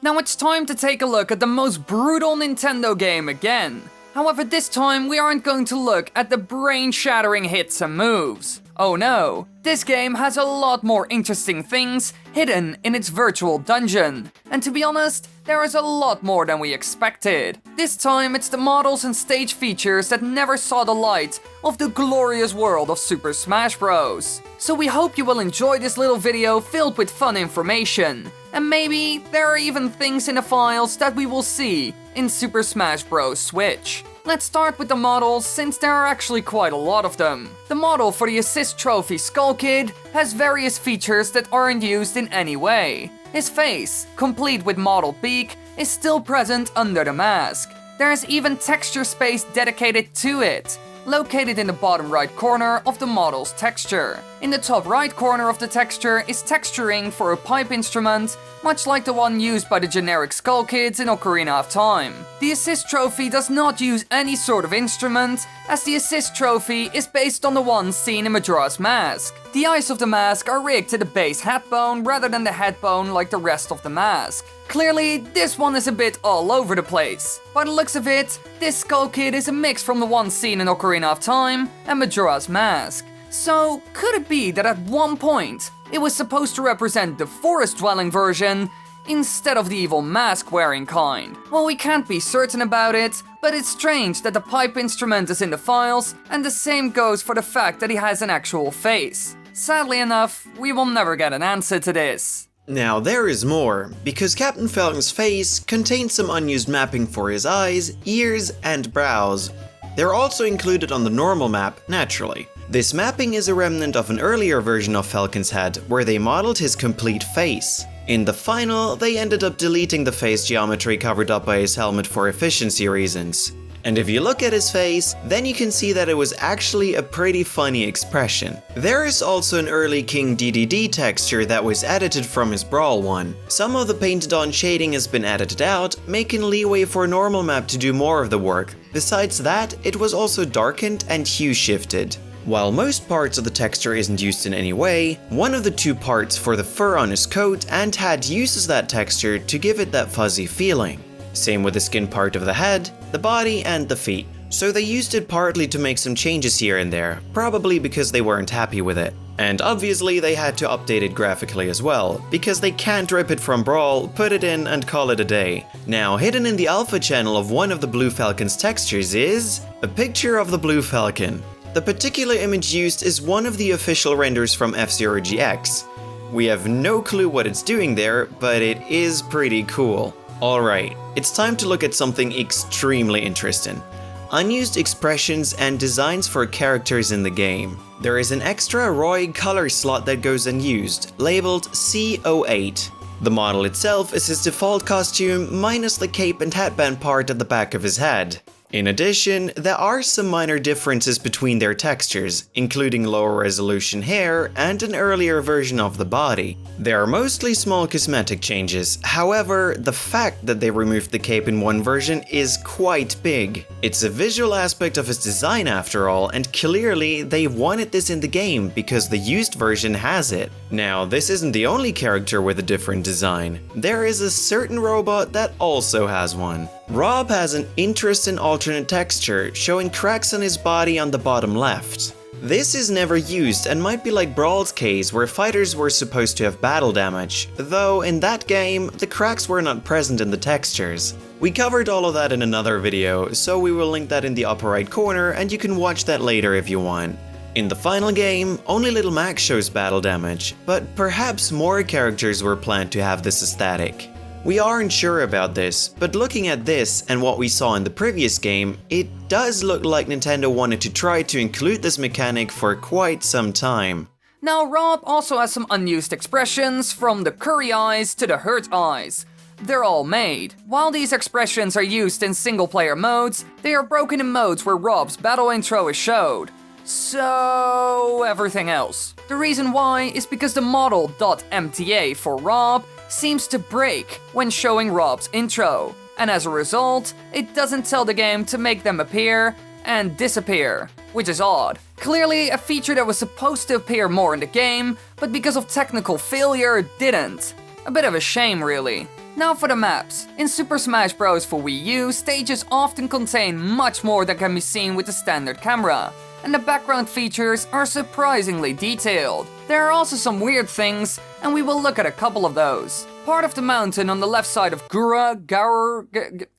Now it's time to take a look at the most brutal Nintendo game again. However, this time we aren't going to look at the brain-shattering hits and moves. Oh no, this game has a lot more interesting things hidden in its virtual dungeon. And to be honest, there is a lot more than we expected. This time it's the models and stage features that never saw the light of the glorious world of Super Smash Bros. So we hope you will enjoy this little video filled with fun information. And maybe there are even things in the files that we will see in Super Smash Bros. Switch. Let's start with the models, since there are actually quite a lot of them. The model for the Assist Trophy Skull Kid has various features that aren't used in any way. His face, complete with mottled beak, is still present under the mask. There is even texture space dedicated to it, located in the bottom right corner of the model's texture. In the top right corner of the texture is texturing for a pipe instrument, much like the one used by the generic Skull Kids in Ocarina of Time. The Assist Trophy does not use any sort of instrument, as the Assist Trophy is based on the one seen in Majora's Mask. The eyes of the mask are rigged to the base head bone rather than the head bone like the rest of the mask. Clearly, this one is a bit all over the place. By the looks of it, this Skull Kid is a mix from the one seen in Ocarina of Time and Majora's Mask. So, could it be that at one point, it was supposed to represent the forest-dwelling version instead of the evil mask-wearing kind? Well, we can't be certain about it, but it's strange that the pipe instrument is in the files, and the same goes for the fact that he has an actual face. Sadly enough, we will never get an answer to this. Now there is more, because Captain Falcon's face contains some unused mapping for his eyes, ears, and brows. They're also included on the normal map, naturally. This mapping is a remnant of an earlier version of Falcon's head, where they modeled his complete face. In the final, they ended up deleting the face geometry covered up by his helmet for efficiency reasons. And if you look at his face, then you can see that it was actually a pretty funny expression. There is also an early King DDD texture that was edited from his Brawl one. Some of the painted on shading has been edited out, making leeway for a normal map to do more of the work. Besides that, it was also darkened and hue shifted. While most parts of the texture isn't used in any way, one of the two parts for the fur on his coat and hat uses that texture to give it that fuzzy feeling. Same with the skin part of the head, the body, and the feet. So they used it partly to make some changes here and there, probably because they weren't happy with it. And obviously they had to update it graphically as well, because they can't rip it from Brawl, put it in, and call it a day. Now, hidden in the alpha channel of one of the Blue Falcon's textures is a picture of the Blue Falcon. The particular image used is one of the official renders from F-Zero GX. We have no clue what it's doing there, but it is pretty cool. Alright, it's time to look at something extremely interesting. Unused expressions and designs for characters in the game. There is an extra ROY color slot that goes unused, labeled C08. The model itself is his default costume, minus the cape and headband part at the back of his head. In addition, there are some minor differences between their textures, including lower resolution hair and an earlier version of the body. They are mostly small cosmetic changes, however, the fact that they removed the cape in one version is quite big. It's a visual aspect of his design after all, and clearly they wanted this in the game because the used version has it. Now, this isn't the only character with a different design. There is a certain robot that also has one. Rob has an interesting alternate texture, showing cracks on his body on the bottom left. This is never used and might be like Brawl's case, where fighters were supposed to have battle damage, though in that game, the cracks were not present in the textures. We covered all of that in another video, so we will link that in the upper right corner and you can watch that later if you want. In the final game, only Little Max shows battle damage, but perhaps more characters were planned to have this aesthetic. We aren't sure about this, but looking at this and what we saw in the previous game, it does look like Nintendo wanted to try to include this mechanic for quite some time. Now, Rob also has some unused expressions, from the curry eyes to the hurt eyes. They're all made. While these expressions are used in single-player modes, they are broken in modes where Rob's battle intro is showed. So, everything else. The reason why is because the model.mta for Rob seems to break when showing Rob's intro, and as a result, it doesn't tell the game to make them appear and disappear, which is odd. Clearly a feature that was supposed to appear more in the game, but because of technical failure, didn't. A bit of a shame, really. Now for the maps. In Super Smash Bros. For Wii U, stages often contain much more than can be seen with the standard camera, and the background features are surprisingly detailed. There are also some weird things, and we will look at a couple of those. Part of the mountain on the left side of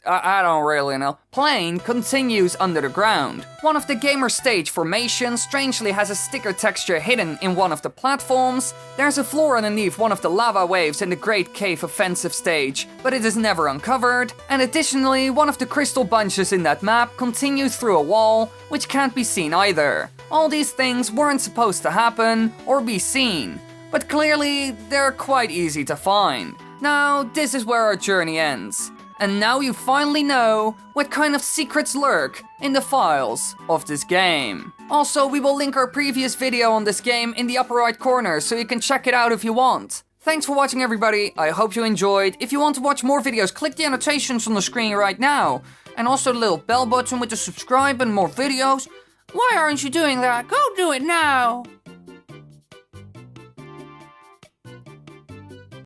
I don't really know, plane continues under the ground. One of the gamer stage formations strangely has a sticker texture hidden in one of the platforms. There's a floor underneath one of the lava waves in the Great Cave Offensive stage, but it is never uncovered. And additionally, one of the crystal bunches in that map continues through a wall, which can't be seen either. All these things weren't supposed to happen or be seen, but clearly they're quite easy to find. Now, this is where our journey ends. And now you finally know what kind of secrets lurk in the files of this game. Also, we will link our previous video on this game in the upper right corner, so you can check it out if you want. Thanks for watching, everybody. I hope you enjoyed. If you want to watch more videos, click the annotations on the screen right now. And also the little bell button with the subscribe and more videos. Why aren't you doing that? Go do it now!